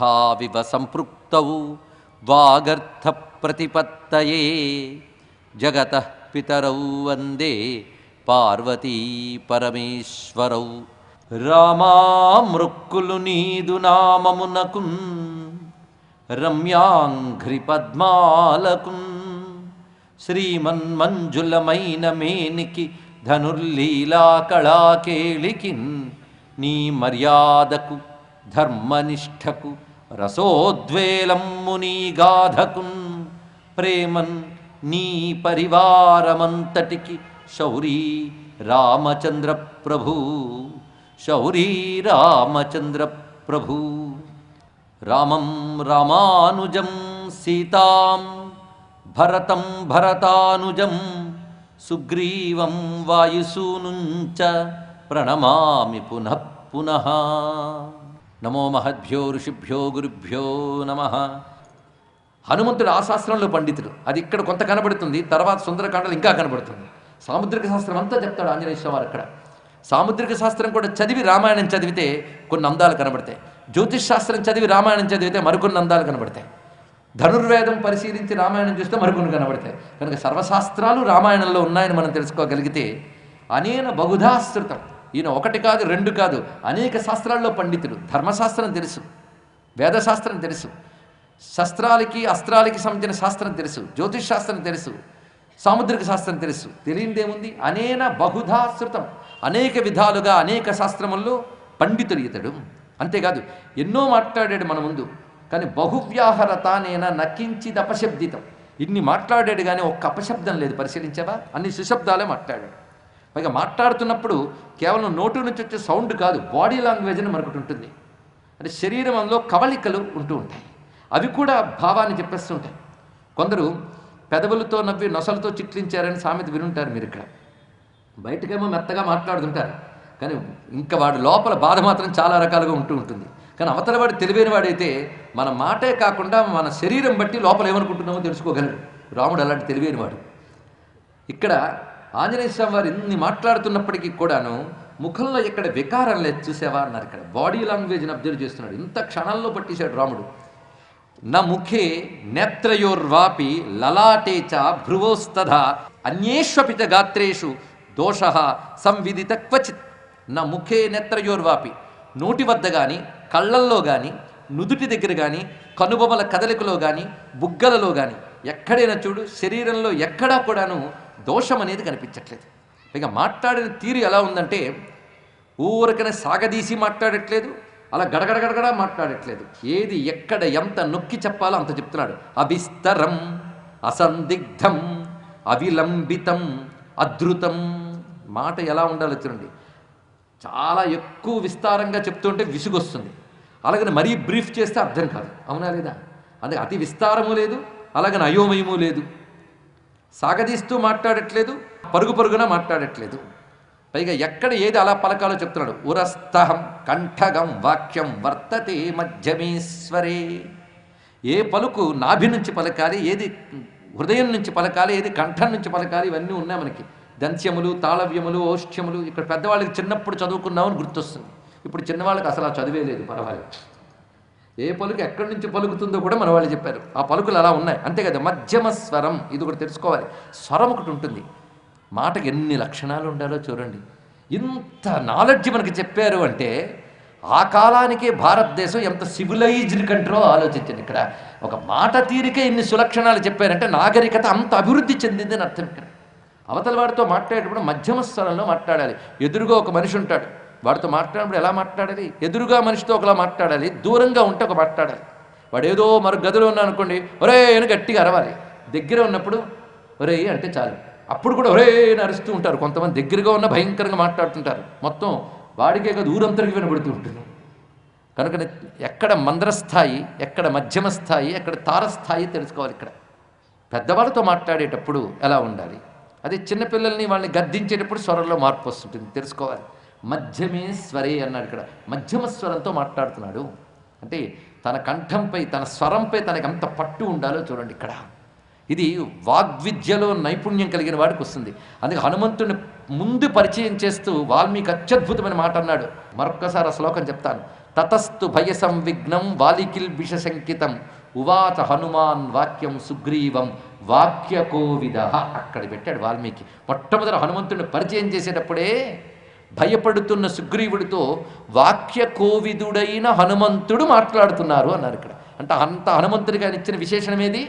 తథావివ సంపృక్తౌ వాగర్థ ప్రతిపత్తయే జగతః పితరౌ వందే పార్వతీ పరమేశ్వరౌ. రామామృక్కులు నీదు నామమునకున్ రమ్యాంఘ్రి పద్మాలకున్ శ్రీమన్మంజులమైన మేనికి ధనుర్లీలా కళాకేళికిన్ నీ మర్యాదకు ధర్మనిష్టకు రసోద్వేలమ్ము నీ గాధకున్ ప్రేమన్ నీ పరివారమంతటికి శౌరీ రామచంద్ర ప్రభు శౌరీ రామచంద్ర ప్రభు. రామం రామానుజం సీతాం భరతం భరతానుజం సుగ్రీవం వాయుసూనుంచ ప్రణమామి పునః పునః. నమో మహద్భ్యో ఋషిభ్యో గురుభ్యో నమః. హనుమంతుడు ఆ శాస్త్రంలో పండితుడు, అది ఇక్కడ కొంత కనబడుతుంది, తర్వాత సుందరకాండలు ఇంకా కనబడుతుంది. సాముద్రిక శాస్త్రం అంతా చెప్తాడు ఆంజనేయ స్వామి వారు అక్కడ. సాముద్రిక శాస్త్రం కూడా చదివి రామాయణం చదివితే కొన్ని అందాలు కనబడతాయి, జ్యోతిష్ శాస్త్రం చదివి రామాయణం చదివితే మరికొన్ని అందాలు కనబడతాయి, ధనుర్వేదం పరిశీలించి రామాయణం చూస్తే మరికొన్ని కనబడతాయి. కనుక సర్వశాస్త్రాలు రామాయణంలో ఉన్నాయని మనం తెలుసుకోగలిగితే అనేన బహుధాశ్రుతం, ఈయన ఒకటి కాదు రెండు కాదు అనేక శాస్త్రాల్లో పండితుడు. ధర్మశాస్త్రం తెలుసు, వేదశాస్త్రం తెలుసు, శస్త్రాలకి అస్త్రాలకి సంబంధించిన శాస్త్రం తెలుసు, జ్యోతిష్ శాస్త్రం తెలుసు, సాముద్రిక శాస్త్రం తెలుసు. తెలియదేముంది? అనేన బహుధాశ్రుతం, అనేక విధాలుగా అనేక శాస్త్రముల్లో పండితుడు ఇతడు. అంతేకాదు ఎన్నో మాట్లాడాడు మన ముందు, కానీ బహువ్యాహరతానేన నకించిది అపశబ్దితం. ఇన్ని మాట్లాడాడు కానీ ఒక్క అపశబ్దం లేదు. పరిశీలించావా? అన్ని సుశబ్దాలే మాట్లాడాడు. పైగా మాట్లాడుతున్నప్పుడు కేవలం నోటు నుంచి వచ్చే సౌండ్ కాదు, బాడీ లాంగ్వేజ్ అని మరొకటి ఉంటుంది. అంటే శరీరంలో కవళికలు ఉంటూ ఉంటాయి, అవి కూడా భావాన్ని చెప్పేస్తుంటాయి. కొందరు పెదవులతో నవ్వి నొసలతో చిట్లించారని సామెత వినుంటారు మీరు. ఇక్కడ బయటకేమో మెత్తగా మాట్లాడుతుంటారు, కానీ ఇంకా వాడు లోపల బాధ మాత్రం చాలా రకాలుగా ఉంటూ ఉంటుంది. కానీ అవతల వాడు తెలివైన వాడైతే మన మాటే కాకుండా మన శరీరం బట్టి లోపల ఏమనుకుంటున్నామో తెలుసుకోగలడు. రాముడు అలాంటి తెలివైన వాడు. ఇక్కడ ఆంజనేయ స్వామి వారు ఇన్ని మాట్లాడుతున్నప్పటికీ కూడాను ముఖంలో ఎక్కడ వికారం లేదు. చూసావా అన్నారు. ఇక్కడ బాడీ లాంగ్వేజ్ని అబ్జర్వ్ చేస్తున్నాడు. ఇంత క్షణంలో పట్టేశాడు రాముడు. న ముఖే నేత్రయోర్వాపి లలాటే చ భ్రువోస్తథా అన్యేష్వపి చ గాత్రేషు దోష సంవిదిత క్వచిత్. నా ముఖే నేత్రయోర్వాపి, నోటి వద్ద కానీ కళ్ళల్లో కానీ నుదుటి దగ్గర కానీ కనుబొమల కదలికలో కానీ బుగ్గలలో కానీ ఎక్కడైనా చూడు, శరీరంలో ఎక్కడా కూడాను దోషం అనేది కనిపించట్లేదు. ఇక మాట్లాడిన తీరు ఎలా ఉందంటే ఊరకనే సాగదీసి మాట్లాడట్లేదు, అలా గడగడగడగడ మాట్లాడట్లేదు. ఏది ఎక్కడ ఎంత నొక్కి చెప్పాలో అంత చెప్తున్నాడు. అవిస్తరం అసందిగ్ధం అవిలంబితం అద్రుతం. మాట ఎలా ఉండాలో చూడండి. చాలా ఎక్కువ విస్తారంగా చెప్తుంటే విసుగొస్తుంది, అలాగని మరీ బ్రీఫ్ చేస్తే అర్థం కాదు. అవునా లేదా? అందుకే అతి విస్తారము లేదు, అలాగని అయోమయము లేదు. సాగదీస్తూ మాట్లాడట్లేదు, పరుగు పరుగున మాట్లాడట్లేదు. పైగా ఎక్కడ ఏది అలా పలకాలో చెప్తున్నాడు. ఉరస్తహం కంఠగం వాక్యం వర్తతే మధ్యమేశ్వరే. ఏ పలుకు నాభి నుంచి పలకాలి, ఏది హృదయం నుంచి పలకాలి, ఏది కంఠం నుంచి పలకాలి, ఇవన్నీ ఉన్నాయి మనకి. దంత్యములు, తాళవ్యములు, ఓష్ఠ్యములు. ఇక్కడ పెద్దవాళ్ళకి చిన్నప్పుడు చదువుకున్నామని గుర్తొస్తుంది. ఇప్పుడు చిన్నవాళ్ళకి అసలు ఆ చదివే లేదు. పర్వాలేదు, ఏ పలుకు ఎక్కడి నుంచి పలుకుతుందో కూడా మన వాళ్ళు చెప్పారు. ఆ పలుకులు అలా ఉన్నాయి. అంతే కదా, మధ్యమ స్వరం. ఇది ఒకటి తెలుసుకోవాలి. స్వరం ఒకటి ఉంటుంది. మాటకి ఎన్ని లక్షణాలు ఉండాలో చూడండి. ఇంత నాలెడ్జ్ మనకి చెప్పారు అంటే ఆ కాలానికే భారతదేశం ఎంత సివిలైజ్డ్ కంట్రో ఆలోచించండి. ఇక్కడ ఒక మాట తీరికే ఇన్ని సులక్షణాలు చెప్పారంటే నాగరికత అంత అభివృద్ధి చెందింది అని అర్థం. ఇక్కడ అవతల వాడితో మాట్లాడేటప్పుడు మధ్యమ స్వరంలో మాట్లాడాలి. ఎదురుగా ఒక మనిషి ఉంటాడు, వాడితో మాట్లాడినప్పుడు ఎలా మాట్లాడాలి? ఎదురుగా మనిషితో ఒకలా మాట్లాడాలి, దూరంగా ఉంటే ఒక మాట్లాడాలి. వాడు ఏదో మరో గదిలో ఉన్నా అనుకోండి, ఒరే అని గట్టిగా అరవాలి. దగ్గర ఉన్నప్పుడు ఒరే అంటే చాలు. అప్పుడు కూడా ఒరే అని అరుస్తూ ఉంటారు కొంతమంది. దగ్గరగా ఉన్న భయంకరంగా మాట్లాడుతుంటారు, మొత్తం వాడికే కదా ఊరంతరికి వినబడుతూ ఉంటుంది. కనుక ఎక్కడ మంద్రస్థాయి, ఎక్కడ మధ్యమ స్థాయి, ఎక్కడ తారస్థాయి తెలుసుకోవాలి. ఇక్కడ పెద్దవాళ్ళతో మాట్లాడేటప్పుడు ఎలా ఉండాలి, అదే చిన్నపిల్లల్ని వాళ్ళని గద్దించేటప్పుడు స్వరంలో మార్పు వస్తుంటుంది, తెలుసుకోవాలి. మధ్యమే స్వరే అన్నాడు. ఇక్కడ మధ్యమ స్వరంతో మాట్లాడుతున్నాడు అంటే తన కంఠంపై, తన స్వరంపై తనకి అంత పట్టు ఉండాలో చూడండి. ఇక్కడ ఇది వాగ్విద్యలో నైపుణ్యం కలిగిన వాడికి వస్తుంది. అందుకే హనుమంతుడిని ముందు పరిచయం చేస్తూ వాల్మీకి అత్యద్భుతమైన మాట అన్నాడు. మరొక్కసారి ఆ శ్లోకం చెప్తాను. తతస్తు భయ సంవిఘ్నం వాలికిల్ విషశంకితం ఉవాచ హనుమాన్ వాక్యం సుగ్రీవం వాక్యకోవిద. అక్కడ పెట్టాడు వాల్మీకి. మొట్టమొదటి హనుమంతుడిని పరిచయం చేసేటప్పుడే భయపడుతున్న సుగ్రీవుడితో వాక్యకోవిదుడైన హనుమంతుడు మాట్లాడుతున్నారు అన్నారు ఇక్కడ. అంటే అంత హనుమంతుడిగా ఇచ్చిన విశేషణం ఏది?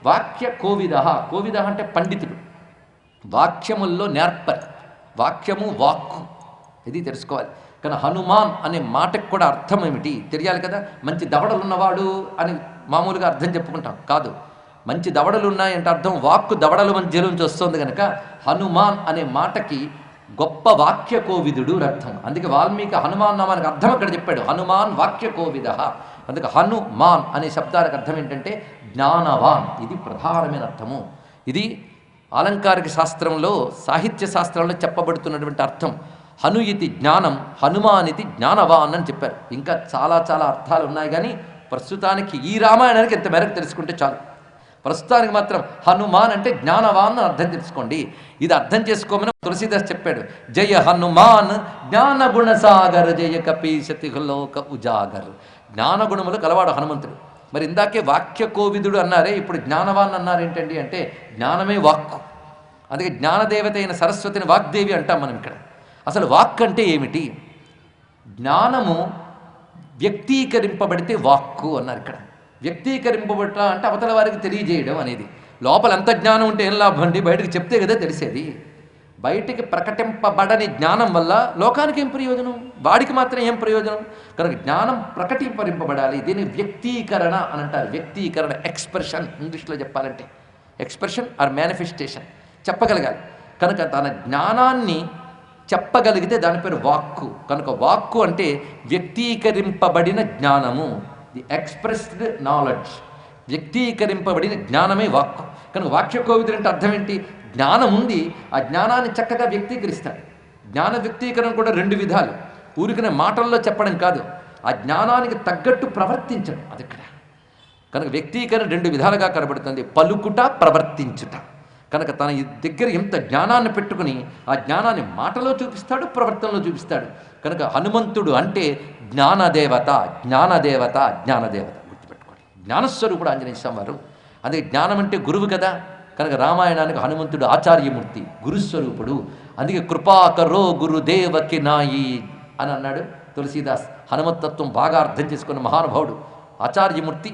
వాక్యకోవిద. కోవిద అంటే పండితుడు, వాక్యముల్లో నేర్పరి. వాక్యము వాక్కు ఇది తెలుసుకోవాలి. కానీ హనుమాన్ అనే మాటకు కూడా అర్థం ఏమిటి తెలియాలి కదా. మంచి దవడలు ఉన్నవాడు అని మామూలుగా అర్థం చెప్పుకుంటాం కాదు. మంచి దవడలు ఉన్నాయంటే అర్థం వాక్కు దవడల మధ్యలోంచి వస్తుంది కనుక హనుమాన్ అనే మాటకి గొప్ప వాక్యకోవిదుడు అర్థం. అందుకే వాల్మీకి హనుమాన్ నామానికి అర్థం అక్కడ చెప్పాడు, హనుమాన్ వాక్యకోవిద. అందుకే హనుమాన్ అనే శబ్దానికి అర్థం ఏంటంటే జ్ఞానవాన్. ఇది ప్రధానమైన అర్థము. ఇది ఆలంకారిక శాస్త్రంలో, సాహిత్య శాస్త్రంలో చెప్పబడుతున్నటువంటి అర్థం. హను ఇది జ్ఞానం, హనుమాన్ ఇది జ్ఞానవాన్ అని చెప్పారు. ఇంకా చాలా చాలా అర్థాలు ఉన్నాయి, కానీ ప్రస్తుతానికి ఈ రామాయణానికి ఎంత మేరకు తెలుసుకుంటే చాలు. ప్రస్తుతానికి మాత్రం హనుమాన్ అంటే జ్ఞానవాన్ అని అర్థం తెలుసుకోండి. ఇది అర్థం చేసుకోమని తులసీదాస్ చెప్పాడు. జయ హనుమాన్ జ్ఞానగుణసాగర్ జయ కపీశతిలోక ఉజాగర్. జ్ఞానగుణములు కలవాడు హనుమంతుడు. మరి ఇందాకే వాక్యకోవిదుడు అన్నారే, ఇప్పుడు జ్ఞానవాన్ అన్నారు ఏంటండి అంటే జ్ఞానమే వాక్కు. అందుకే జ్ఞానదేవత అయిన సరస్వతిని వాగ్దేవి అంటాం మనం ఇక్కడ. అసలు వాక్ అంటే ఏమిటి? జ్ఞానము వ్యక్తీకరింపబడితే వాక్కు అన్నారు ఇక్కడ. వ్యక్తీకరింపబట్ట అంటే అవతల వారికి తెలియజేయడం అనేది. లోపల ఎంత జ్ఞానం ఉంటే ఏం లాభం అండి? బయటకు చెప్తే కదా తెలిసేది. బయటికి ప్రకటింపబడని జ్ఞానం వల్ల లోకానికి ఏం ప్రయోజనం? వాడికి మాత్రం ఏం ప్రయోజనం? కనుక జ్ఞానం ప్రకటింపబడాలి. దీన్ని వ్యక్తీకరణ అని అంటారు. వ్యక్తీకరణ, ఎక్స్ప్రెషన్ ఇంగ్లీష్లో చెప్పాలంటే. ఎక్స్ప్రెషన్ ఆర్ మేనిఫెస్టేషన్, చెప్పగలగాలి. కనుక తన జ్ఞానాన్ని చెప్పగలిగితే దాని పేరు వాక్కు. కనుక వాక్కు అంటే వ్యక్తీకరింపబడిన జ్ఞానము, ది ఎక్స్ప్రెస్డ్ నాలెడ్జ్. వ్యక్తీకరింపబడిన జ్ఞానమే వాక్కు. కనుక వాక్యకోవిదుడు అంటే అర్థం ఏంటి? జ్ఞానం ఉంది, ఆ జ్ఞానాన్ని చక్కగా వ్యక్తీకరిస్తాడు. జ్ఞాన వ్యక్తీకరణ కూడా రెండు విధాలు. ఊరికనే మాటల్లో చెప్పడం కాదు, ఆ జ్ఞానానికి తగ్గట్టు ప్రవర్తించడం అది ఇక్కడ. కనుక వ్యక్తీకరణ రెండు విధాలుగా కనబడుతుంది, పలుకుట, ప్రవర్తించుట. కనుక తన దగ్గర ఎంత జ్ఞానాన్ని పెట్టుకుని ఆ జ్ఞానాన్ని మాటలో చూపిస్తాడు, ప్రవర్తనలో చూపిస్తాడు. కనుక హనుమంతుడు అంటే జ్ఞానదేవత, జ్ఞానదేవత, జ్ఞానదేవత. గుర్తుపెట్టుకోండి, జ్ఞానస్వరూపుడు ఆంజనేయ స్వామి వారు. అందుకే జ్ఞానం అంటే గురువు కదా. కనుక రామాయణానికి హనుమంతుడు ఆచార్యమూర్తి, గురుస్వరూపుడు. అందుకే కృపాకరో గురుదేవకి నాయి అని అన్నాడు తులసీదాస్. హనుమతత్వం బాగా అర్థం చేసుకున్న మహానుభావుడు, ఆచార్యమూర్తి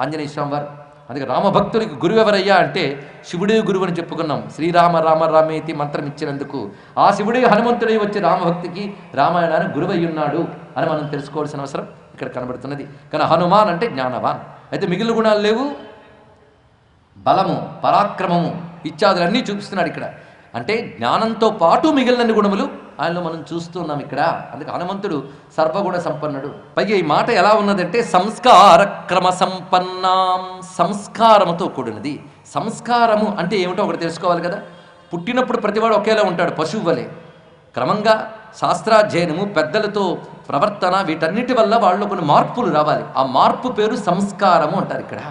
ఆంజనేయ స్వామి వారు. అందుకే రామభక్తుడికి గురువు ఎవరయ్యా అంటే శివుడే గురువు అని చెప్పుకున్నాం. శ్రీరామ రామ రామేతి మంత్రం ఇచ్చినందుకు ఆ శివుడే హనుమంతుడై వచ్చి రామభక్తికి, రామాయణానికి గురువై ఉన్నాడు అని మనం తెలుసుకోవాల్సిన అవసరం ఇక్కడ కనబడుతున్నది. కానీ హనుమాన్ అంటే జ్ఞానవాన్. అయితే మిగిలిన గుణాలు లేవు. బలము, పరాక్రమము ఇత్యాదులన్నీ చూపిస్తున్నాడు ఇక్కడ. అంటే జ్ఞానంతో పాటు మిగిలిన గుణములు ఆయనలో మనం చూస్తున్నాం ఇక్కడ. అందుకే హనుమంతుడు సర్వగుణ సంపన్నుడు. పైగా ఈ మాట ఎలా ఉన్నదంటే సంస్కార క్రమ సంపన్నాం, సంస్కారముతో కూడినది. సంస్కారము అంటే ఏమిటో ఒకటి తెలుసుకోవాలి కదా. పుట్టినప్పుడు ప్రతివాడు ఒకేలా ఉంటాడు, పశువు వలె. క్రమంగా శాస్త్రాధ్యయనము, పెద్దలతో ప్రవర్తన, వీటన్నిటి వల్ల వాళ్ళు కొన్ని మార్పులు రావాలి. ఆ మార్పు పేరు సంస్కారము అంటారు ఇక్కడ.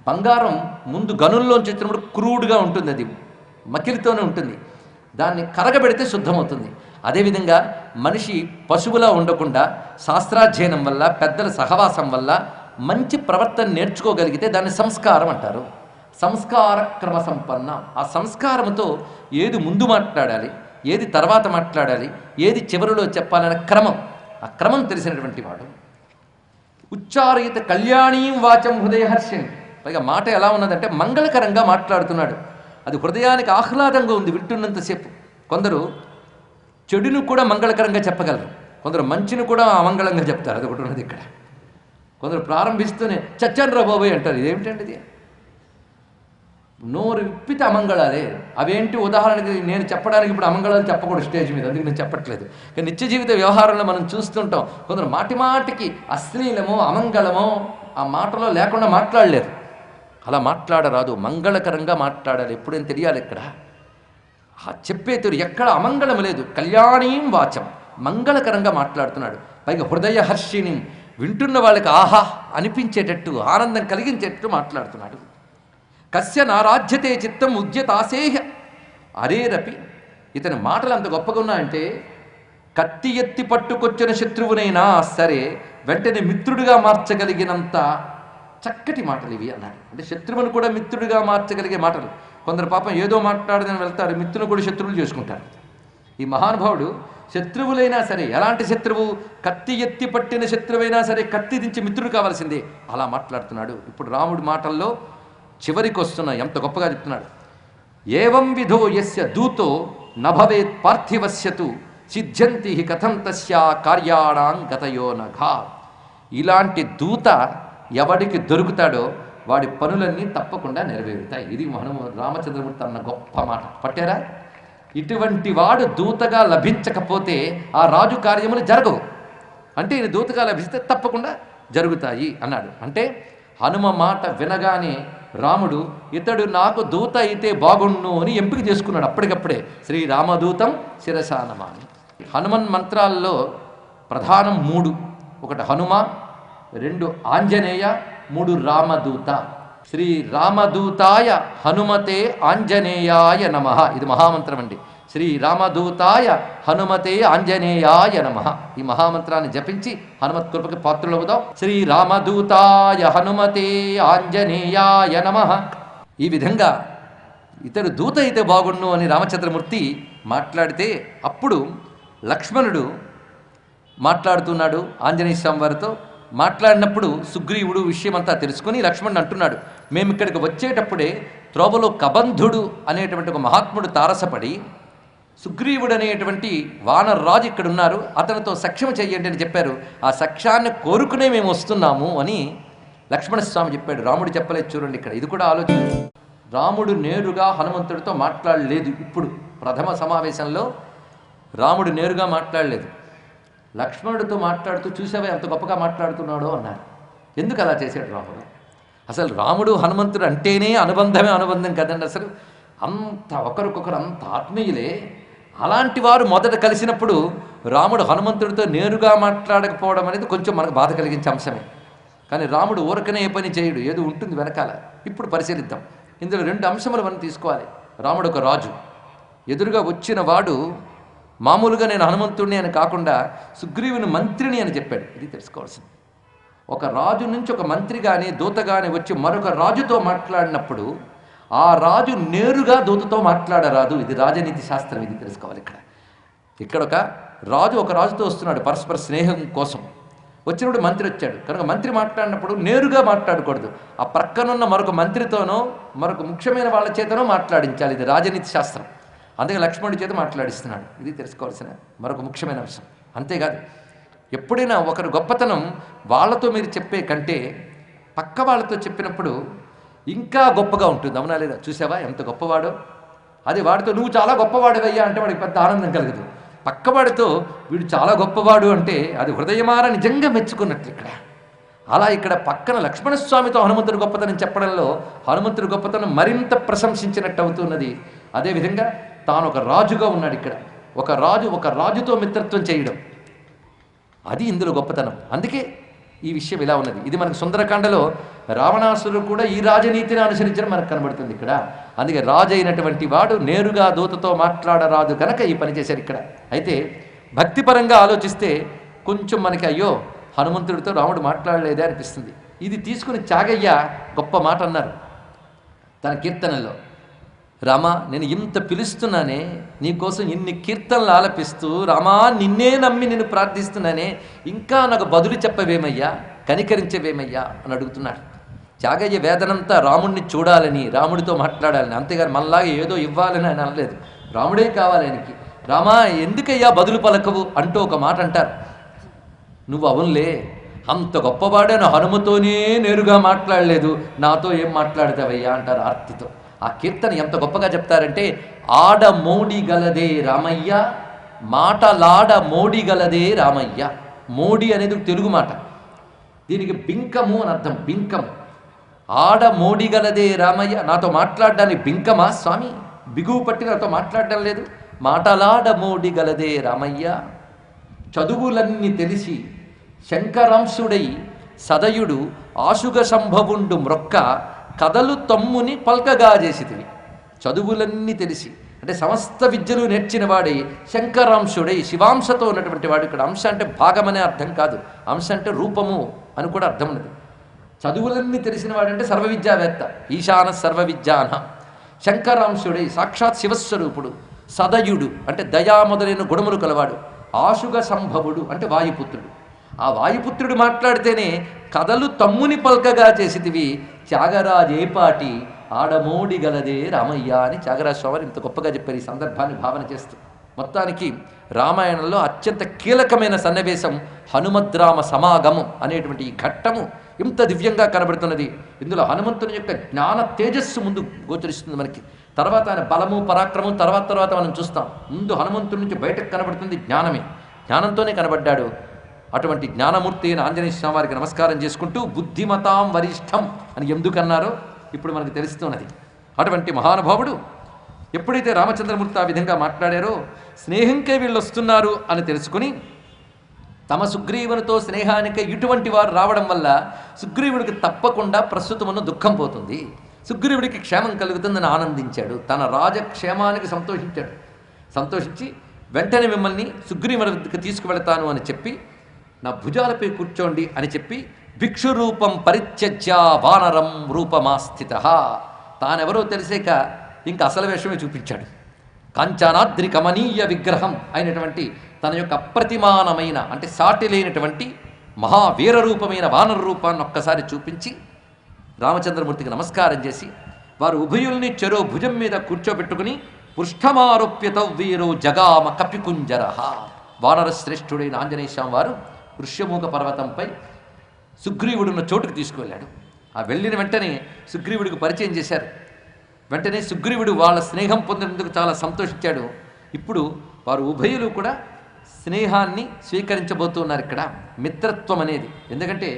బంగారం ముందు గనుల్లోంచి వచ్చినప్పుడు క్రూడ్గా ఉంటుంది, అది మకిలితోనే ఉంటుంది. దాన్ని కరగబెడితే శుద్ధమవుతుంది. అదేవిధంగా మనిషి పశువులా ఉండకుండా శాస్త్రాధ్యయనం వల్ల, పెద్దల సహవాసం వల్ల మంచి ప్రవర్తన నేర్చుకోగలిగితే దాన్ని సంస్కారం అంటారు. సంస్కార క్రమ సంపన్న. ఆ సంస్కారంతో ఏది ముందు మాట్లాడాలి, ఏది తర్వాత మాట్లాడాలి, ఏది చివరిలో చెప్పాలనే క్రమం, ఆ క్రమం తెలిసినటువంటి వాడు. ఉచ్చారయిత కళ్యాణీం వాచం హృదయహర్షిణి. పైగా మాట ఎలా ఉన్నదంటే మంగళకరంగా మాట్లాడుతున్నాడు. అది హృదయానికి ఆహ్లాదంగా ఉంది వింటున్నంతసేపు. కొందరు చెడును కూడా మంగళకరంగా చెప్పగలరు, కొందరు మంచిని కూడా అమంగళంగా చెప్తారు. అది ఒకటి ఉన్నది ఇక్కడ. కొందరు ప్రారంభిస్తూనే చచ్చాను రా బాబోయ్ అంటారు. ఇదేమిటండి ఇది? నోరు విప్పితే అమంగళాలే. అవేంటి? ఉదాహరణకి నేను చెప్పడానికి ఇప్పుడు అమంగళాలు చెప్పకూడదు స్టేజ్ మీద, అందుకు నేను చెప్పట్లేదు. కానీ నిత్య జీవిత వ్యవహారంలో మనం చూస్తుంటాం, కొందరు మాటి మాటికి అశ్లీలమో అమంగళమో ఆ మాటలో లేకుండా మాట్లాడలేరు. అలా మాట్లాడరాదు, మంగళకరంగా మాట్లాడాలి. ఎప్పుడేం తెలియాలి ఇక్కడ. ఆ చెప్పేతురు ఎక్కడ అమంగళం లేదు. కళ్యాణీం వాచం, మంగళకరంగా మాట్లాడుతున్నాడు. పైగా హృదయ హర్షిణి, వింటున్న వాళ్ళకి ఆహా అనిపించేటట్టు, ఆనందం కలిగించేటట్టు మాట్లాడుతున్నాడు. కస్య నారాధ్యతే చిత్తం ఉద్యతాసేహ అరేరపి. ఇతని మాటలు అంత గొప్పగా ఉన్నాయంటే కత్తి ఎత్తి పట్టుకొచ్చిన శత్రువునైనా సరే వెంటనే మిత్రుడిగా మార్చగలిగినంత చక్కటి మాటలు ఇవి అన్నాడు. అంటే శత్రువును కూడా మిత్రుడిగా మార్చగలిగే మాటలు. కొందరు పాపం ఏదో మాట్లాడదని వెళ్తారు, మిత్రుని కూడా శత్రువులు చేసుకుంటారు. ఈ మహానుభావుడు శత్రువులైనా సరే, ఎలాంటి శత్రువు, కత్తి ఎత్తి పట్టిన శత్రువైనా సరే కత్తి దించి మిత్రుడు కావాల్సిందే, అలా మాట్లాడుతున్నాడు. ఇప్పుడు రాముడి మాటల్లో చివరికి వస్తున్నా ఎంత గొప్పగా చెప్తున్నాడు. ఏవం విధో యస్య దూతో నభవేత్ పార్థివస్యతు సిద్ధ్యంతి కథం తస్యా కార్యాణాం గతయో నఘా. ఇలాంటి దూత ఎవడికి దొరుకుతాడో వాడి పనులన్నీ తప్పకుండా నెరవేరుతాయి. ఇది మనము రామచంద్రమూర్తి అన్న గొప్ప మాట. పట్టారా? ఇటువంటి వాడు దూతగా లభించకపోతే ఆ రాజు కార్యములు జరగవు. అంటే ఈయన దూతగా లభిస్తే తప్పకుండా జరుగుతాయి అన్నాడు. అంటే హనుమ మాట వినగానే రాముడు ఇతడు నాకు దూత అయితే బాగుండు అని ఎంపిక చేసుకున్నాడు అప్పటికప్పుడే. శ్రీరామదూతం శిరసానమామి. హనుమన్ మంత్రాల్లో ప్రధానం 3. ఒకటి హనుమ, 2 ఆంజనేయ, 3 రామదూత. శ్రీ రామదూతాయ హనుమతే ఆంజనేయాయ నమః. ఇది మహామంత్రం అండి. శ్రీ రామదూతాయ హనుమతే ఆంజనేయాయ నమః. ఈ మహామంత్రాన్ని జపించి హనుమత్ కృపకి పాత్రులవుదాం. శ్రీ రామదూతాయ హనుమతే ఆంజనేయాయ నమః. ఈ విధంగా ఇతడు దూత అయితే బాగుండు అని రామచంద్రమూర్తి మాట్లాడితే అప్పుడు లక్ష్మణుడు మాట్లాడుతున్నాడు ఆంజనేయ స్వామి వారితో. మాట్లాడినప్పుడు సుగ్రీవుడు విషయమంతా తెలుసుకుని లక్ష్మణుడు అంటున్నాడు, మేము ఇక్కడికి వచ్చేటప్పుడే త్రోవలో కబంధుడు అనేటువంటి ఒక మహాత్ముడు తారసపడి సుగ్రీవుడు అనేటువంటి వానరరాజు ఇక్కడ ఉన్నారు, అతనితో సఖ్యం చెయ్యండి అని చెప్పారు. ఆ సఖ్యాన్ని కోరుకునే మేము వస్తున్నాము అని లక్ష్మణస్వామి చెప్పాడు. రాముడు చెప్పలేదు. చూడండి ఇక్కడ ఇది కూడా ఆలోచన. రాముడు నేరుగా హనుమంతుడితో మాట్లాడలేదు. ఇప్పుడు ప్రథమ సమావేశంలో రాముడు నేరుగా మాట్లాడలేదు. లక్ష్మణుడితో మాట్లాడుతూ చూసావా ఎంత గొప్పగా మాట్లాడుతున్నాడో అన్నారు. ఎందుకు అలా చేశాడు రాముడు? అసలు రాముడు హనుమంతుడు అంటేనే అనుబంధమే అనుబంధం కదండి. అసలు అంత ఒకరికొకరు అంత ఆత్మీయులే. అలాంటి వారు మొదట కలిసినప్పుడు రాముడు హనుమంతుడితో నేరుగా మాట్లాడకపోవడం అనేది కొంచెం మనకు బాధ కలిగించే అంశమే. కానీ రాముడు ఊరకనే ఏ పని చేయడు, ఏదో ఉంటుంది వెనకాల. ఇప్పుడు పరిశీలిద్దాం. ఇందులో 2 అంశములు మనం తీసుకోవాలి. రాముడు ఒక రాజు. ఎదురుగా వచ్చిన వాడు మామూలుగా నేను హనుమంతుడిని అని కాకుండా సుగ్రీవుని మంత్రిని అని చెప్పాడు. ఇది తెలుసుకోవాల్సింది. ఒక రాజు నుంచి ఒక మంత్రి కానీ దూత కానీ వచ్చి మరొక రాజుతో మాట్లాడినప్పుడు ఆ రాజు నేరుగా దూతతో మాట్లాడరాదు. ఇది రాజనీతి శాస్త్రం. ఇది తెలుసుకోవాలి. ఇక్కడ ఒక రాజు ఒక రాజుతో వస్తున్నాడు పరస్పర స్నేహం కోసం. వచ్చినప్పుడు మంత్రి వచ్చాడు కనుక మంత్రి మాట్లాడినప్పుడు నేరుగా మాట్లాడకూడదు. ఆ ప్రక్కనున్న మరొక మంత్రితోనో మరొక ముఖ్యమైన వాళ్ళ చేతనో మాట్లాడించాలి. ఇది రాజనీతి శాస్త్రం. అందుకే లక్ష్మణుడి చేత మాట్లాడిస్తున్నాడు. ఇది తెలుసుకోవాల్సిన మరొక ముఖ్యమైన అంశం. అంతేకాదు, ఎప్పుడైనా ఒకరి గొప్పతనం వాళ్ళతో మీరు చెప్పే కంటే పక్క వాళ్ళతో చెప్పినప్పుడు ఇంకా గొప్పగా ఉంటుంది. అవునా లేదా? చూసావా ఎంత గొప్పవాడో? అది వాడితో నువ్వు చాలా గొప్పవాడివయ్యా అంటే వాడికి పెద్ద ఆనందం కలగదు. పక్కవాడితో వీడు చాలా గొప్పవాడు అంటే అది హృదయమార నిజంగా మెచ్చుకున్నట్లు ఇక్కడ. అలా ఇక్కడ పక్కన లక్ష్మణస్వామితో హనుమంతుడి గొప్పతనం చెప్పడంలో హనుమంతుడి గొప్పతనం మరింత ప్రశంసించినట్టు అవుతున్నది. అదేవిధంగా తాను ఒక రాజుగా ఉన్నాడు ఇక్కడ. ఒక రాజు ఒక రాజుతో మిత్రత్వం చేయడం, అది ఇందులో గొప్పతనం. అందుకే ఈ విషయం ఇలా ఉన్నది. ఇది మనకు సుందరకాండలో రావణాసురుడు కూడా ఈ రాజనీతిని అనుసరించడం మనకు కనబడుతుంది ఇక్కడ. అందుకే రాజు అయినటువంటి వాడు నేరుగా దూతతో మాట్లాడరాదు కనుక ఈ పని చేశారు ఇక్కడ. అయితే భక్తిపరంగా ఆలోచిస్తే కొంచెం మనకి అయ్యో హనుమంతుడితో రాముడు మాట్లాడలేదే అనిపిస్తుంది. ఇది తీసుకుని త్యాగయ్య గొప్ప మాట అన్నారు తన కీర్తనలో. రామా, నేను ఇంత పిలుస్తున్నానే, నీకోసం ఇన్ని కీర్తనలు ఆలపిస్తూ, రామా నిన్నే నమ్మి నేను ప్రార్థిస్తున్నానే, ఇంకా నాకు బదులు చెప్పవేమయ్యా, కనికరించవేమయ్యా అని అడుగుతున్నాడు. త్యాగయ్య వేదనంతా రాముడిని చూడాలని, రాముడితో మాట్లాడాలని, అంతేగాని మళ్ళాగా ఏదో ఇవ్వాలని ఆయన అనలేదు. రాముడే కావాలి ఆయనకి. రామా ఎందుకయ్యా బదులు పలకవు అంటూ ఒక మాట అంటారు. నువ్వు అవునులే, అంత గొప్పవాడైన హనుమతోనే నేరుగా మాట్లాడలేదు, నాతో ఏం మాట్లాడతావయ్యా అంటారు ఆర్తితో. ఆ కీర్తన ఎంత గొప్పగా చెప్తారంటే, ఆడ మోడిగలదే రామయ్య, మాటలాడ మోడిగలదే రామయ్య. మోడి అనేది తెలుగు మాట, దీనికి బింకము అని అర్థం. బింకం. ఆడ మోడిగలదే రామయ్య, నాతో మాట్లాడడానికి బింకమా స్వామి? బిగువు పట్టి నాతో మాట్లాడడం లేదు. మాటలాడ మోడిగలదే రామయ్య, చదువులన్నీ తెలిసి శంకరాంశుడై సదయుడు ఆశుగ సంభవుండు మ్రొక్క కథలు తమ్ముని పల్కగా చేసితివి. చదువులన్నీ తెలిసి అంటే సమస్త విద్యలు నేర్చిన వాడి శంకరాంశుడై శివాంశతో ఉన్నటువంటి వాడు. ఇక్కడ అంశ అంటే భాగం అనే అర్థం కాదు, అంశ అంటే రూపము అని కూడా అర్థం ఉన్నది. చదువులన్నీ తెలిసిన వాడంటే సర్వవిద్యావేత్త, ఈశాన సర్వవిద్యాన. శంకరాంశుడై సాక్షాత్ శివస్వరూపుడు. సదయుడు అంటే దయా మొదలైన గుణములు కలవాడు. ఆశుగ సంభవుడు అంటే వాయుపుత్రుడు. ఆ వాయుపుత్రుడు మాట్లాడితేనే కథలు తమ్ముని పల్కగా చేసితివి త్యాగరాజేపాటి ఆడమోడి గలదే రామయ్య అని త్యాగరాజ స్వామి ఇంత గొప్పగా చెప్పారు ఈ సందర్భాన్ని భావన చేస్తూ. మొత్తానికి రామాయణంలో అత్యంత కీలకమైన సన్నివేశం హనుమద్రామ సమాగమం అనేటువంటి ఈ ఘట్టము ఇంత దివ్యంగా కనబడుతున్నది. ఇందులో హనుమంతుని యొక్క జ్ఞాన తేజస్సు ముందు గోచరిస్తుంది మనకి. తర్వాత ఆయన బలము పరాక్రమం తర్వాత మనం చూస్తాం. ముందు హనుమంతుడి నుంచి బయటకు కనబడుతుంది జ్ఞానమే. జ్ఞానంతోనే కనబడ్డాడు. అటువంటి జ్ఞానమూర్తి అయిన ఆంజనేయ స్వామి వారికి నమస్కారం చేసుకుంటూ బుద్ధిమతాం వరిష్టం అని ఎందుకన్నారో ఇప్పుడు మనకు తెలుస్తున్నది. అటువంటి మహానుభావుడు ఎప్పుడైతే రామచంద్రమూర్తి ఆ విధంగా మాట్లాడారో స్నేహంకే వీళ్ళు వస్తున్నారు అని తెలుసుకుని తమ సుగ్రీవునితో స్నేహానికే ఇటువంటి వారు రావడం వల్ల సుగ్రీవుడికి తప్పకుండా ప్రస్తుతమున్న దుఃఖం పోతుంది, సుగ్రీవుడికి క్షేమం కలుగుతుందని ఆనందించాడు. తన రాజక్షేమానికి సంతోషించాడు. సంతోషించి వెంటనే మిమ్మల్ని సుగ్రీవుడికి తీసుకువెళతాను అని చెప్పి నా భుజాలపై కూర్చోండి అని చెప్పి భిక్షురూపం పరిత్యజ్య వానరం రూపమాస్థిత. తానెవరో తెలిసాక ఇంకా అసలు వేషమే చూపించాడు. కాంచనాద్రి కమనీయ విగ్రహం అయినటువంటి తన యొక్క అప్రతిమానమైన అంటే సాటి లేనటువంటి మహావీర రూపమైన వానర రూపాన్ని ఒక్కసారి చూపించి రామచంద్రమూర్తికి నమస్కారం చేసి వారు ఉభయుల్ని చెరో భుజం మీద కూర్చోబెట్టుకుని పృష్ఠమారోప్యత వీరో జగామ కపికుంజర. వానర శ్రేష్ఠుడైన ఆంజనేయ స్వామి వారు ఋష్యమూక పర్వతంపై సుగ్రీవుడున్న చోటుకు తీసుకువెళ్ళాడు. ఆ వెళ్ళిన వెంటనే సుగ్రీవుడికి పరిచయం చేశారు. వెంటనే సుగ్రీవుడు వాళ్ళ స్నేహం పొందినందుకు చాలా సంతోషించాడు. ఇప్పుడు వారు ఉభయులు కూడా స్నేహాన్ని స్వీకరించబోతున్నారు. ఇక్కడ మిత్రత్వం అనేది, ఎందుకంటే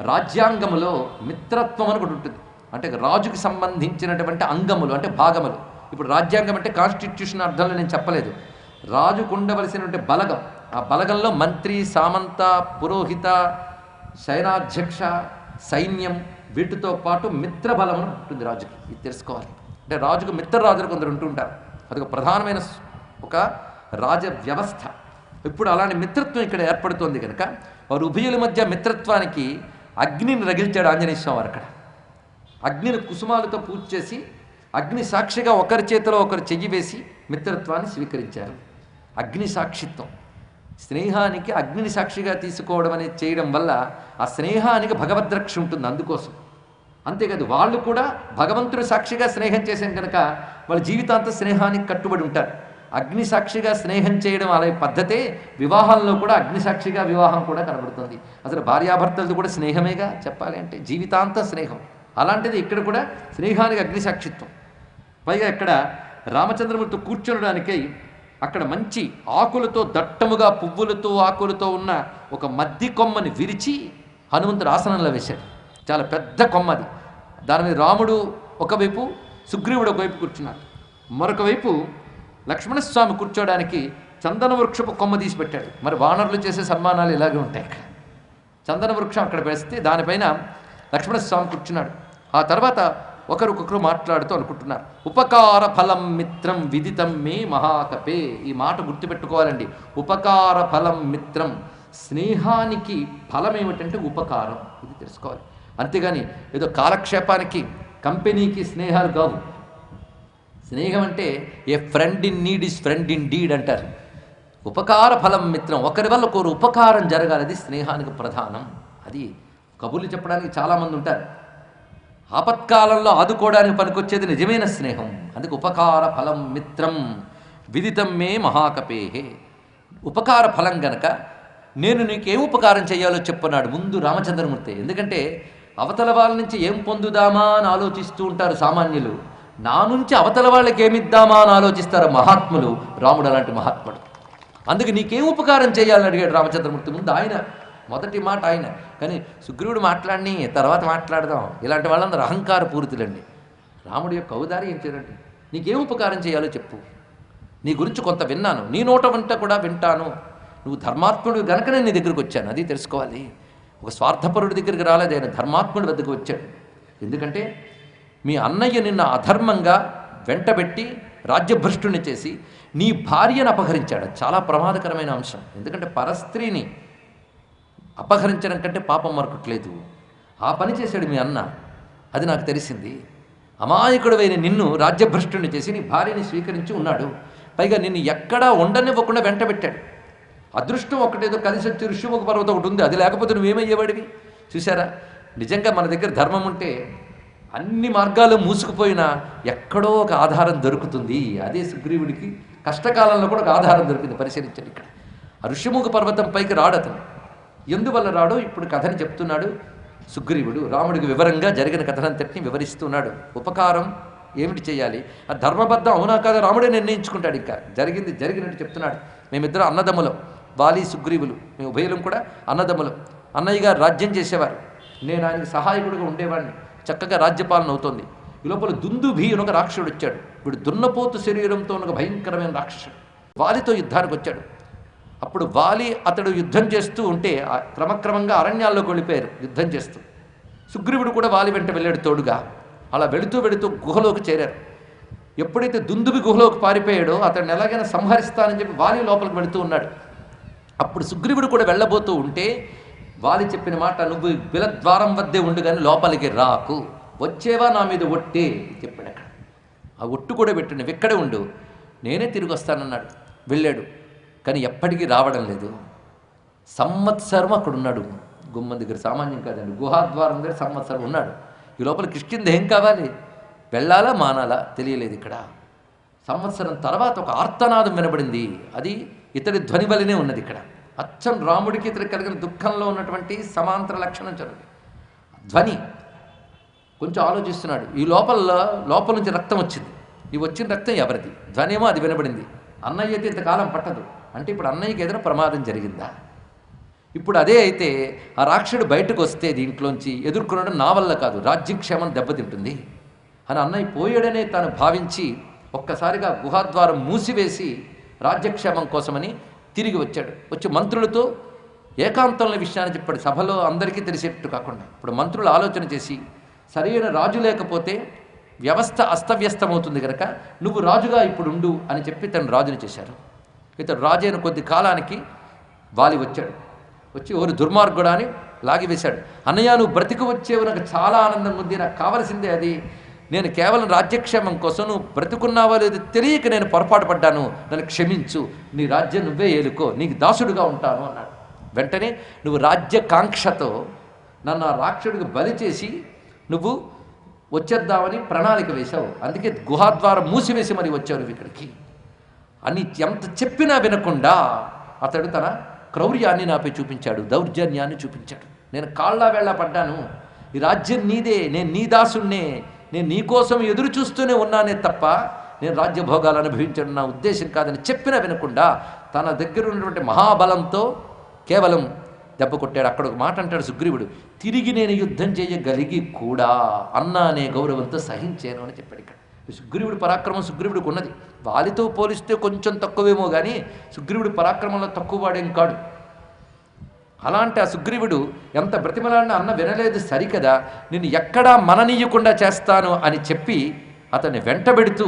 రాజ్యాంగములో మిత్రత్వం అని ఒకటి ఉంటుంది. అంటే రాజుకి సంబంధించినటువంటి అంగములు అంటే భాగములు. ఇప్పుడు రాజ్యాంగం అంటే కాన్స్టిట్యూషన్ అర్థంలో నేను చెప్పలేదు. రాజుకు ఉండవలసినటువంటి బలగం, ఆ బలగంలో మంత్రి, సామంత, పురోహిత, సైనాధ్యక్ష, సైన్యం వీటితో పాటు మిత్రబలం ఉంటుంది రాజుకి. ఇది తెలుసుకోవాలి. అంటే రాజుకు మిత్రరాజులు కొందరు ఉంటుంటారు. అదొక ప్రధానమైన ఒక రాజ వ్యవస్థ. ఇప్పుడు అలాంటి మిత్రత్వం ఇక్కడ ఏర్పడుతోంది కనుక వారు ఉభయుల మధ్య మిత్రత్వానికి అగ్నిని రగిల్చాడు ఆంజనేయ స్వామి వారు. అక్కడ అగ్నిని కుసుమాలతో పూజ చేసి అగ్ని సాక్షిగా ఒకరి చేతిలో ఒకరు చెయ్యి వేసి మిత్రత్వాన్ని స్వీకరించారు. అగ్ని సాక్షిత్వం, స్నేహానికి అగ్నిని సాక్షిగా తీసుకోవడం అనేది చేయడం వల్ల ఆ స్నేహానికి భగవద్రక్ష ఉంటుంది. అందుకోసం అంతేకాదు వాళ్ళు కూడా భగవంతుడు సాక్షిగా స్నేహం చేశాం కనుక వాళ్ళ జీవితాంతం స్నేహానికి కట్టుబడి ఉంటారు. అగ్ని సాక్షిగా స్నేహం చేయడం అనే పద్ధతే వివాహంలో కూడా అగ్ని సాక్షిగా వివాహం కూడా కనబడుతుంది. అసలు భార్యాభర్తలతో కూడా స్నేహమేగా చెప్పాలి అంటే, జీవితాంత స్నేహం. అలాంటిది ఇక్కడ కూడా స్నేహానికి అగ్ని సాక్షిత్వం. పైగా ఇక్కడ రామచంద్రమూర్తి కూర్చోడానికై అక్కడ మంచి ఆకులతో దట్టముగా పువ్వులతో ఆకులతో ఉన్న ఒక మద్ది కొమ్మని విరిచి హనుమంతుడు ఆసనంలో వేశాడు. చాలా పెద్ద కొమ్మది. దాని మీద రాముడు ఒకవైపు, సుగ్రీవుడు ఒకవైపు కూర్చున్నాడు. మరొక వైపు లక్ష్మణస్వామి కూర్చోడానికి చందన వృక్షపు కొమ్మ తీసి పెట్టాడు. మరి వానరులు చేసే సన్మానాలు ఇలాగే ఉంటాయి. ఇక్కడ చందన వృక్షం అక్కడ వేస్తే దానిపైన లక్ష్మణస్వామి కూర్చున్నాడు. ఆ తర్వాత ఒకరికొకరు మాట్లాడుతూ అనుకుంటున్నారు. ఉపకార ఫలం మిత్రం విదితం మే మహాకపే. ఈ మాట గుర్తుపెట్టుకోవాలండి. ఉపకార ఫలం మిత్రం, స్నేహానికి ఫలం ఏమిటంటే ఉపకారం. ఇది తెలుసుకోవాలి. అంతేగాని ఏదో కాలక్షేపానికి కంపెనీకి స్నేహాలు కావు. స్నేహం అంటే a friend in need is friend indeed అంటారు. ఉపకార ఫలం మిత్రం, ఒకరి వల్ల ఒకరు ఉపకారం జరగాలి, అది స్నేహానికి ప్రధానం. అది కబుర్లు చెప్పడానికి చాలామంది ఉంటారు. ఆపత్కాలంలో ఆదుకోవడానికి పనికొచ్చేది నిజమైన స్నేహం. అందుకే ఉపకార ఫలం మిత్రం విదితం మే మహాకపేహే. ఉపకార ఫలం గనక నేను నీకేం ఉపకారం చేయాలో చెప్పన్నాడు ముందు రామచంద్రమూర్తి. ఎందుకంటే అవతల వాళ్ళ నుంచి ఏం పొందుదామా అని ఆలోచిస్తూ ఉంటారు సామాన్యులు. నా నుంచి అవతల వాళ్ళకి ఏమిద్దామా అని ఆలోచిస్తారు మహాత్ములు. రాముడు అలాంటి మహాత్ముడు. అందుకే నీకేం ఉపకారం చేయాలని అడిగాడు రామచంద్రమూర్తి. ముందు ఆయన మొదటి మాట ఆయన. కానీ సుగ్రీవుడు మాట్లాడిని తర్వాత మాట్లాడదాం. ఇలాంటి వాళ్ళందరూ అహంకార పూరితులండి. రాముడి యొక్క ఔదార్యం ఏం చేయాలంటే నీకేం ఉపకారం చేయాలో చెప్పు. నీ గురించి కొంత విన్నాను, నీ నోట వంట కూడా వింటాను. నువ్వు ధర్మాత్ముడు గనకనే నీ దగ్గరికి వచ్చాను, అది తెలుసుకోవాలి. ఒక స్వార్థపరుడి దగ్గరికి రాలేదు ఆయన, ధర్మాత్ముడి వద్దకు వచ్చాడు. ఎందుకంటే మీ అన్నయ్య నిన్న అధర్మంగా వెంటబెట్టి రాజ్యభ్రష్టుని చేసి నీ భార్యను అపహరించాడు. చాలా ప్రమాదకరమైన అంశం. ఎందుకంటే పరస్త్రీని అపహరించడం కంటే పాపం మరొకట్లేదు. ఆ పని చేశాడు మీ అన్న, అది నాకు తెలిసింది. అమాయకుడవైన నిన్ను రాజ్యభ్రష్టుని చేసి నీ భార్యని స్వీకరించి ఉన్నాడు. పైగా నిన్ను ఎక్కడా ఉండనివ్వకుండా వెంటబెట్టాడు. అదృష్టం ఒకటేదో కలిసి వచ్చి ఋష్యముఖ పర్వతం ఒకటి ఉంది, అది లేకపోతే నువ్వేమయ్యేవాడివి? చూసారా, నిజంగా మన దగ్గర ధర్మం ఉంటే అన్ని మార్గాలు మూసుకుపోయినా ఎక్కడో ఒక ఆధారం దొరుకుతుంది. అదే సుగ్రీవుడికి కష్టకాలంలో కూడా ఒక ఆధారం దొరికింది. పరిశీలించాడు. ఇక్కడ ఆ ఋష్యముఖ పర్వతం పైకి రాడు అతను. ఎందువల్ల రాడో ఇప్పుడు కథని చెప్తున్నాడు సుగ్రీవుడు. రాముడికి వివరంగా జరిగిన కథనంతటిని వివరిస్తున్నాడు. ఉపకారం ఏమిటి చేయాలి, ఆ ధర్మబద్ధం అవునా కాదా రాముడే నిర్ణయించుకుంటాడు. ఇంకా జరిగింది జరిగినట్టు చెప్తున్నాడు. మేమిద్దరం అన్నదమ్ములం, వాలి సుగ్రీవులు, మేము ఉభయలం కూడా అన్నదమ్ములం. అన్నయ్య గారు రాజ్యం చేసేవారు, నేను ఆయనకి సహాయకుడిగా ఉండేవాడిని. చక్కగా రాజ్యపాలన అవుతోంది. ఈ లోపల దుందుభి అని ఒక రాక్షసుడు వచ్చాడు. వీడు దున్నపోతు శరీరంతో ఒక భయంకరమైన రాక్షసుడు వాలితో యుద్ధానికి వచ్చాడు. అప్పుడు వాలి అతడు యుద్ధం చేస్తూ ఉంటే క్రమక్రమంగా అరణ్యాల్లోకి వెళ్ళిపోయారు యుద్ధం చేస్తూ. సుగ్రీవుడు కూడా వాలి వెంట వెళ్ళాడు తోడుగా. అలా వెళుతూ వెళుతూ గుహలోకి చేరారు. ఎప్పుడైతే దుందుబి గుహలోకి పారిపోయాడో అతన్ని ఎలాగైనా సంహరిస్తానని చెప్పి వాలి లోపలికి వెళుతూ ఉన్నాడు. అప్పుడు సుగ్రీవుడు కూడా వెళ్ళబోతూ ఉంటే వాలి చెప్పిన మాట, నువ్వు బిలద్వారం వద్దే ఉండు కానీ లోపలికి రాకు, వచ్చేవా నా మీద ఒట్టే చెప్పాడు. అక్కడ ఆ ఒట్టు కూడా పెట్టు, నువ్వు ఇక్కడే ఉండు, నేనే తిరిగి వస్తానన్నాడు. వెళ్ళాడు, కానీ ఎప్పటికీ రావడం లేదు. సంవత్సరం అక్కడ ఉన్నాడు. గుమ్మం దగ్గర సామాన్యం కాదండి, గుహాద్వారం దగ్గర సంవత్సరం ఉన్నాడు. ఈ లోపల కిష్కింద ఏం కావాలి, వెళ్ళాలా మానాలా తెలియలేదు. ఇక్కడ సంవత్సరం తర్వాత ఒక ఆర్తనాదం వినబడింది. అది ఇతడి ధ్వని వలనే ఉన్నది. ఇక్కడ అచ్చం రాముడికి ఇతడు కలిగిన దుఃఖంలో ఉన్నటువంటి సమాంతర లక్షణం చదువు ధ్వని. కొంచెం ఆలోచిస్తున్నాడు. ఈ లోపల నుంచి రక్తం వచ్చింది. ఈ వచ్చిన రక్తం ఎవరిది? ధ్వని ఏమో అది వినబడింది. అన్నయ్యకి ఇంతకాలం పట్టదు అంటే ఇప్పుడు అన్నయ్యకి ఏదైనా ప్రమాదం జరిగిందా? ఇప్పుడు అదే అయితే ఆ రాక్షసుడు బయటకు వస్తే దీంట్లోంచి ఎదుర్కొనడం నా వల్ల కాదు, రాజ్యక్షేమం దెబ్బతింటుంది అని అన్నయ్య పోయాడనే తాను భావించి ఒక్కసారిగా గుహాద్వారం మూసివేసి రాజ్యక్షేమం కోసమని తిరిగి వచ్చాడు. వచ్చి మంత్రులతో ఏకాంతంలో విషయాన్ని చెప్పాడు. సభలో అందరికీ తెలిసేట్టు కాకుండా ఇప్పుడు మంత్రులు ఆలోచన చేసి, సరైన రాజు లేకపోతే వ్యవస్థ అస్తవ్యస్తమవుతుంది కనుక నువ్వు రాజుగా ఇప్పుడు ఉండు అని చెప్పి తను రాజుని చేశారు. ఇతడు రాజైన కొద్ది కాలానికి వాలి వచ్చాడు. వచ్చి ఓరు దుర్మార్గుడా అని లాగివేశాడు. అన్నయ్య నువ్వు బ్రతికి వచ్చేవు, నాకు చాలా ఆనందంగా ఉంది, నాకు కావలసిందే అది. నేను కేవలం రాజ్యక్షేమం కోసం నువ్వు బ్రతుకున్నావో లేదో తెలియక నేను పొరపాటు పడ్డాను, నన్ను క్షమించు, నీ రాజ్యం నువ్వే ఏలుకో, నీకు దాసుడుగా ఉంటాను అన్నాడు. వెంటనే నువ్వు రాజ్యకాంక్షతో నన్ను ఆ రాక్షసుడికి బలి చేసి నువ్వు వచ్చేద్దామని ప్రణాళిక వేశావు, అందుకే గుహాద్వారం మూసివేసి మరి వచ్చావు నువ్వు ఇక్కడికి అని ఎంత చెప్పినా వినకుండా అతడు తన క్రౌర్యాన్ని నాపై చూపించాడు, దౌర్జన్యాన్ని చూపించాడు. నేను కాళ్ళ వేళ పడ్డాను, ఈ రాజ్యం నీదే, నేను నీ దాసుణ్ణే, నేను నీకోసం ఎదురు చూస్తూనే ఉన్నానే తప్ప నేను రాజ్యభోగాలు అనుభవించడం నా ఉద్దేశం కాదని చెప్పినా వినకుండా తన దగ్గర ఉన్నటువంటి మహాబలంతో కేవలం దెబ్బ కొట్టాడు. అక్కడ ఒక మాట అంటాడు సుగ్రీవుడు, తిరిగి నేను యుద్ధం చేయగలిగి కూడా అన్నా అనే గౌరవంతో సహించాను అని చెప్పాడు. ఇక్కడ సుగ్రీవుడి పరాక్రమం సుగ్రీవుడికి ఉన్నది. వాలితో పోలిస్తే కొంచెం తక్కువేమో కానీ సుగ్రీవుడి పరాక్రమంలో తక్కువ వాడేం కాడు. అలాంటి ఆ సుగ్రీవుడు ఎంత బ్రతిమలాడినా అన్న వినలేదు సరికదా, నేను ఎక్కడా మననీయకుండా చేస్తాను అని చెప్పి అతన్ని వెంటబెడుతూ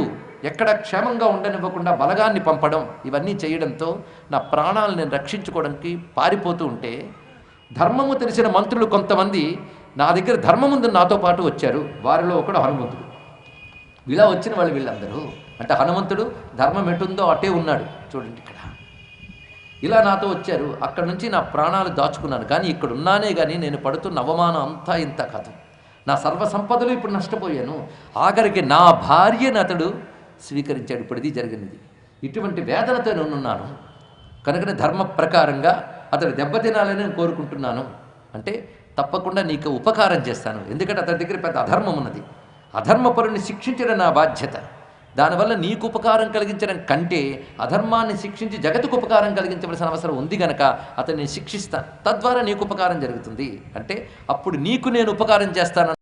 ఎక్కడ క్షేమంగా ఉండనివ్వకుండా బలగాన్ని పంపడం, ఇవన్నీ చేయడంతో నా ప్రాణాలు నేను రక్షించుకోవడానికి పారిపోతూ ఉంటే ధర్మము తెలిసిన మంత్రులు కొంతమంది నా దగ్గర ధర్మముందు నాతో పాటు వచ్చారు. వారిలో ఒకడు హనుమంతుడు. ఇలా వచ్చిన వాళ్ళు వీళ్ళందరూ అంటే హనుమంతుడు ధర్మం ఎటుందో అటే ఉన్నాడు. చూడండి ఇక్కడ ఇలా నాతో వచ్చారు, అక్కడి నుంచి నా ప్రాణాలు దాచుకున్నాను, కానీ ఇక్కడ ఉన్నానే కానీ నేను పడుతున్న అవమానం అంతా ఇంత కాదు. నా సర్వసంపదలు ఇప్పుడు నష్టపోయాను, ఆఖరికి నా భార్యను అతడు స్వీకరించాడు. ఇప్పుడు ఇది జరిగినది. ఇటువంటి వేదనతో నేనున్నాను కనుకనే ధర్మ ప్రకారంగా అతడు దెబ్బతినాలని నేను కోరుకుంటున్నాను. అంటే తప్పకుండా నీకు ఉపకారం చేస్తాను, ఎందుకంటే అతని దగ్గర పెద్ద అధర్మం ఉన్నది. అధర్మపరుని శిక్షించడం నా బాధ్యత. దానివల్ల నీకు ఉపకారం కలిగించడం కంటే అధర్మాన్ని శిక్షించి జగత్తుకు ఉపకారం కలిగించవలసిన అవసరం ఉంది కనుక అతన్ని శిక్షిస్తాను, తద్వారా నీకు ఉపకారం జరుగుతుంది. అంటే అప్పుడు నీకు నేను ఉపకారం చేస్తాను.